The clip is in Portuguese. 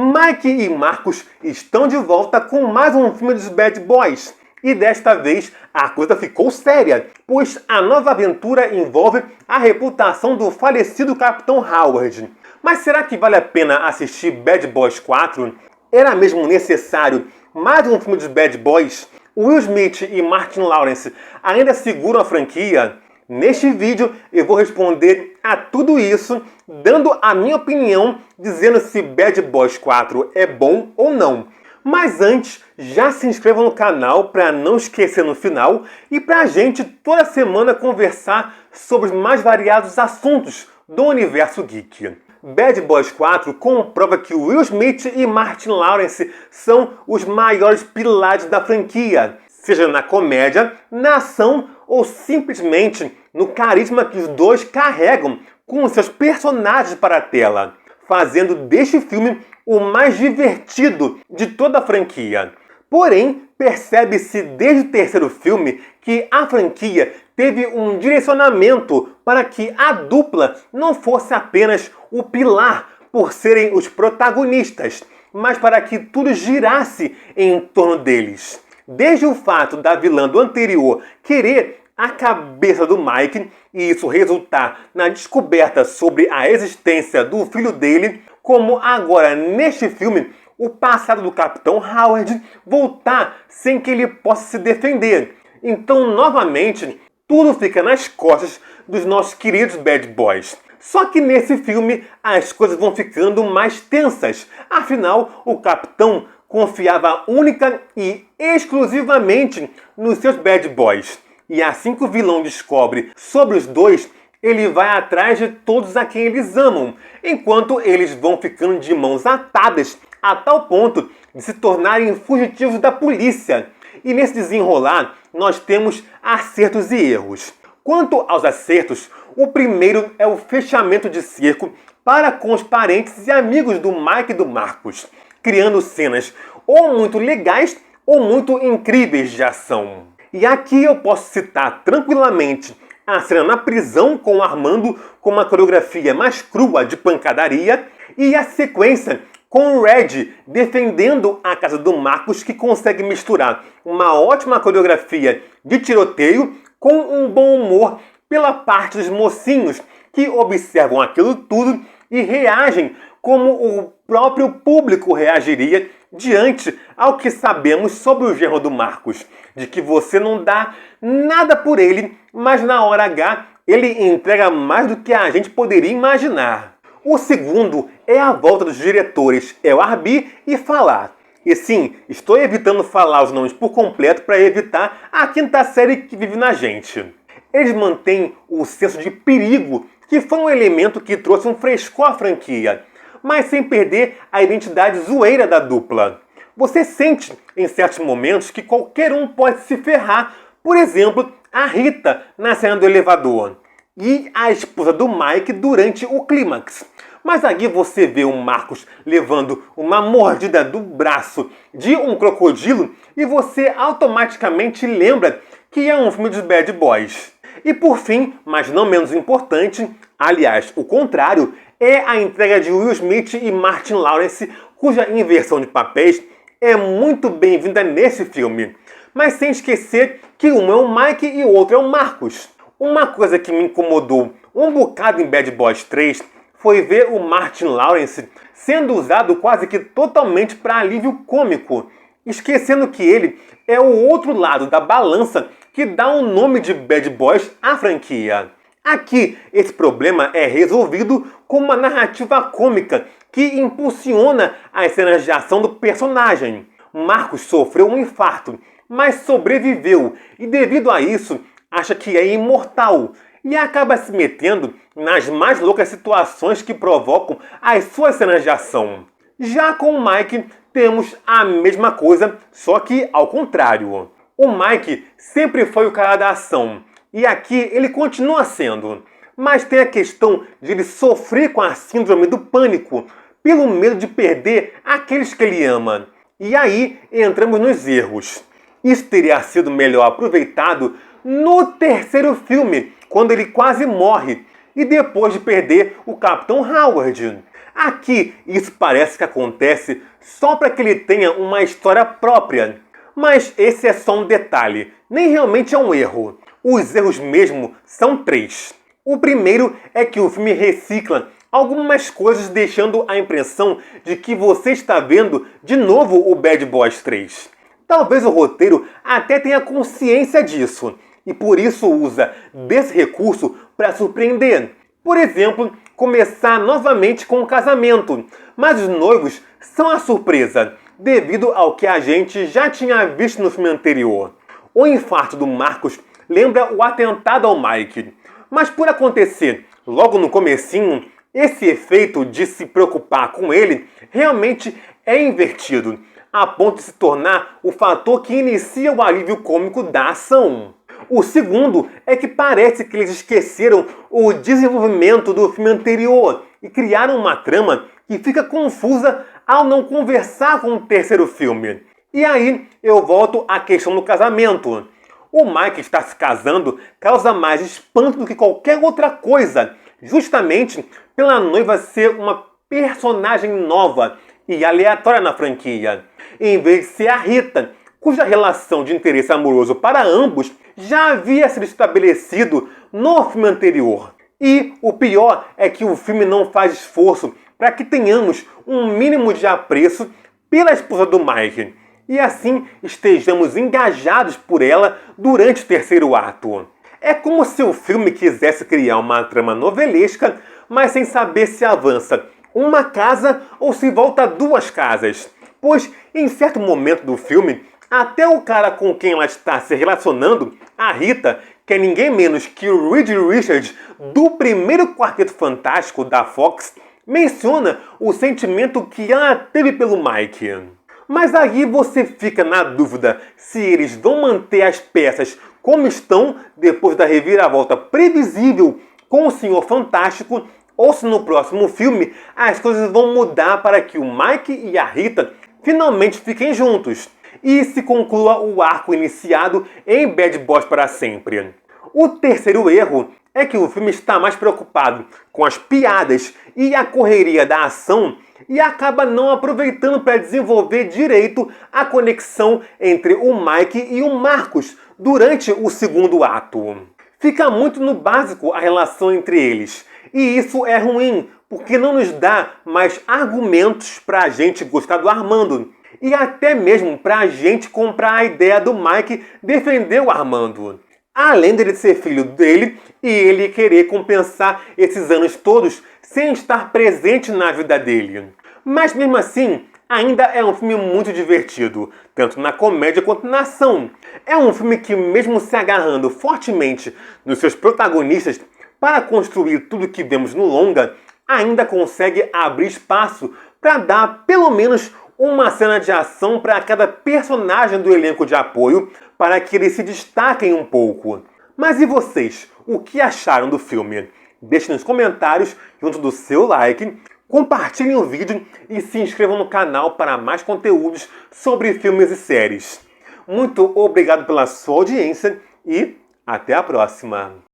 Mike e Marcos estão de volta com mais um filme dos Bad Boys. E desta vez a coisa ficou séria, pois a nova aventura envolve a reputação do falecido Capitão Howard. Mas será que vale a pena assistir Bad Boys 4? Era mesmo necessário mais um filme dos Bad Boys? Will Smith e Martin Lawrence ainda seguram a franquia? Neste vídeo eu vou responder a tudo isso, dando a minha opinião, dizendo se Bad Boys 4 é bom ou não. Mas antes, já se inscreva no canal para não esquecer no final e para a gente toda semana conversar sobre os mais variados assuntos do universo geek. Bad Boys 4 comprova que Will Smith e Martin Lawrence são os maiores pilares da franquia, seja na comédia, na ação ou simplesmente no carisma que os dois carregam com seus personagens para a tela, fazendo deste filme o mais divertido de toda a franquia. Porém, percebe-se desde o terceiro filme que a franquia teve um direcionamento para que a dupla não fosse apenas o pilar por serem os protagonistas, mas para que tudo girasse em torno deles. Desde o fato da vilã do anterior querer a cabeça do Mike e isso resultar na descoberta sobre a existência do filho dele, como agora neste filme o passado do Capitão Howard voltar sem que ele possa se defender. Então, novamente, tudo fica nas costas dos nossos queridos Bad Boys. Só que nesse filme as coisas vão ficando mais tensas. Afinal, o Capitão confiava única e exclusivamente nos seus Bad Boys. E assim que o vilão descobre sobre os dois, ele vai atrás de todos a quem eles amam, enquanto eles vão ficando de mãos atadas a tal ponto de se tornarem fugitivos da polícia. E nesse desenrolar, nós temos acertos e erros. Quanto aos acertos, o primeiro é o fechamento de cerco para com os parentes e amigos do Mike e do Marcos, criando cenas ou muito legais ou muito incríveis de ação. E aqui eu posso citar tranquilamente a cena na prisão com o Armando com uma coreografia mais crua de pancadaria e a sequência com o Red defendendo a casa do Marcos, que consegue misturar uma ótima coreografia de tiroteio com um bom humor pela parte dos mocinhos que observam aquilo tudo e reagem como o próprio público reagiria diante ao que sabemos sobre o genro do Marcos, de que você não dá nada por ele, mas na hora H ele entrega mais do que a gente poderia imaginar. O segundo é a volta dos diretores El Arbi e Falar. E sim, estou evitando falar os nomes por completo para evitar a quinta série que vive na gente. Eles mantêm o senso de perigo, que foi um elemento que trouxe um frescor à franquia, mas sem perder a identidade zoeira da dupla. Você sente, em certos momentos, que qualquer um pode se ferrar. Por exemplo, a Rita na cena do elevador e a esposa do Mike durante o clímax. Mas aqui você vê o Marcos levando uma mordida do braço de um crocodilo e você automaticamente lembra que é um filme dos Bad Boys. E por fim, mas não menos importante, aliás, o contrário, é a entrega de Will Smith e Martin Lawrence, cuja inversão de papéis é muito bem-vinda nesse filme. Mas sem esquecer que um é o Mike e o outro é o Marcos. Uma coisa que me incomodou um bocado em Bad Boys 3 foi ver o Martin Lawrence sendo usado quase que totalmente para alívio cômico, esquecendo que ele é o outro lado da balança que dá o nome de Bad Boys à franquia. Aqui, esse problema é resolvido com uma narrativa cômica que impulsiona as cenas de ação do personagem. Marcos sofreu um infarto, mas sobreviveu e devido a isso acha que é imortal e acaba se metendo nas mais loucas situações que provocam as suas cenas de ação. Já com o Mike temos a mesma coisa, só que ao contrário. O Mike sempre foi o cara da ação e aqui ele continua sendo, mas tem a questão de ele sofrer com a síndrome do pânico pelo medo de perder aqueles que ele ama. E aí entramos nos erros. Isso teria sido melhor aproveitado no terceiro filme, quando ele quase morre, e depois de perder o Capitão Howard. Aqui, isso parece que acontece só para que ele tenha uma história própria. Mas esse é só um detalhe, nem realmente é um erro. Os erros mesmo são 3. O primeiro é que o filme recicla algumas coisas, deixando a impressão de que você está vendo de novo o Bad Boys 3. Talvez o roteiro até tenha consciência disso, e por isso usa desse recurso para surpreender. Por exemplo, começar novamente com o casamento, mas os noivos são a surpresa, devido ao que a gente já tinha visto no filme anterior. O infarto do Marcos lembra o atentado ao Mike, mas por acontecer logo no comecinho, esse efeito de se preocupar com ele realmente é invertido, a ponto de se tornar o fator que inicia o alívio cômico da ação. O segundo é que parece que eles esqueceram o desenvolvimento do filme anterior e criaram uma trama que fica confusa ao não conversar com o terceiro filme. E aí eu volto à questão do casamento. O Mike estar se casando causa mais espanto do que qualquer outra coisa, justamente pela noiva ser uma personagem nova e aleatória na franquia, em vez de ser a Rita, cuja relação de interesse amoroso para ambos já havia sido estabelecido no filme anterior. E o pior é que o filme não faz esforço para que tenhamos um mínimo de apreço pela esposa do Mike, e assim estejamos engajados por ela durante o terceiro ato. É como se o filme quisesse criar uma trama novelesca, mas sem saber se avança uma casa ou se volta 2 casas. Pois, em certo momento do filme, até o cara com quem ela está se relacionando, a Rita, que é ninguém menos que o Reed Richards do primeiro Quarteto Fantástico da Fox, menciona o sentimento que ela teve pelo Mike. Mas aí você fica na dúvida se eles vão manter as peças como estão depois da reviravolta previsível com o Senhor Fantástico, ou se no próximo filme as coisas vão mudar para que o Mike e a Rita finalmente fiquem juntos e se conclua o arco iniciado em Bad Boys para sempre. O terceiro erro é que o filme está mais preocupado com as piadas e a correria da ação e acaba não aproveitando para desenvolver direito a conexão entre o Mike e o Marcos durante o segundo ato. Fica muito no básico a relação entre eles, e isso é ruim, porque não nos dá mais argumentos para a gente gostar do Armando, e até mesmo para a gente comprar a ideia do Mike defender o Armando. Além dele ser filho dele e ele querer compensar esses anos todos sem estar presente na vida dele. Mas mesmo assim, ainda é um filme muito divertido, tanto na comédia quanto na ação. É um filme que, mesmo se agarrando fortemente nos seus protagonistas para construir tudo que vemos no longa, ainda consegue abrir espaço para dar pelo menos uma cena de ação para cada personagem do elenco de apoio, para que eles se destaquem um pouco. Mas e vocês? O que acharam do filme? Deixem nos comentários, junto do seu like, compartilhem o vídeo e se inscrevam no canal para mais conteúdos sobre filmes e séries. Muito obrigado pela sua audiência e até a próxima!